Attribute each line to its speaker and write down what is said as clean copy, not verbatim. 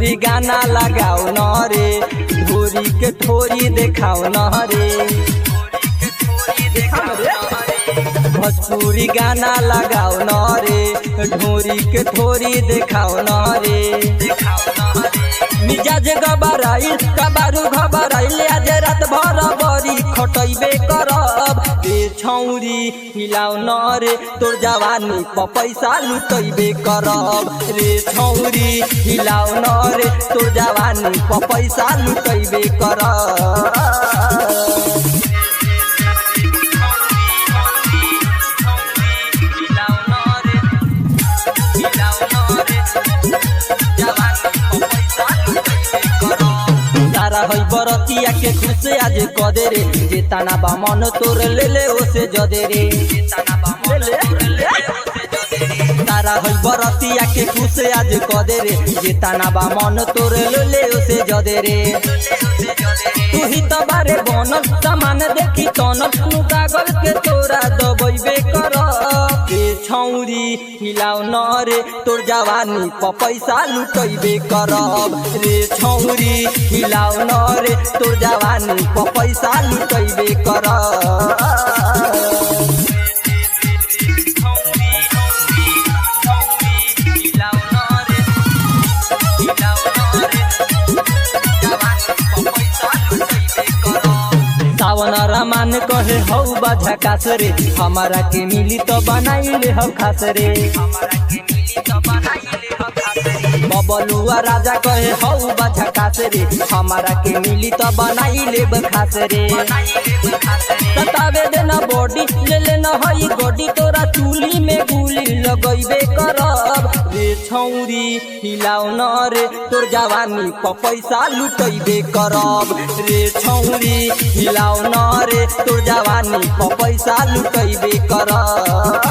Speaker 1: भोजपुरी गाना लगाओ न रे, ढोरी के ठोरी देखाओ न रे। भोजपुरी गाना लगाओ न रे, ढोरी के ठोरी देखाओ न रे। मिजाज गबराइल कबारू घबराइल, आज रात भर बरी खटैबे करब रे छौरी हिलाओ न रे, तोर जवानी प पैसा लुटैबे करब रे छौरी हिलाओ न रे, तोर जवानी प पैसा लुटैबे करब। है बरतिया के खुश आज कदे रे, जे ताना बा मन तोर ले ले ओसे जदे रे। तारा है बरतिया के खुश आज कदे रे, जे ताना बा मन तोर ले ले ओसे जदे रे। तू ही तो बारे बनल सामान देखी तनल, तू कागज के तोरा दबैबे करब रे छौरी हिलाओ न रे, तोर जवानी प पैसा लुटैबे करब रे छौरी हिलाओ न रे, तोर जवानी प पैसा लुटैबे करब। सावन रमान कहे हौ झकास रे, हमारा के मिली तो बनाइले हौ खास रे। बबलुआ राजा कहे हौ झकास रे, हमारा के मिली तो बनाइले खास रे। सतावे देना बॉडी ले लेना हई गोडी, तोरा चूली में गुली लगैबे करब रे छौरी हिलाओ न रे, तोर जवानी प पैसा लुटैबे करब रे छौरी हिलाओ न रे, तोर जवानी प पैसा लुटैबे करब।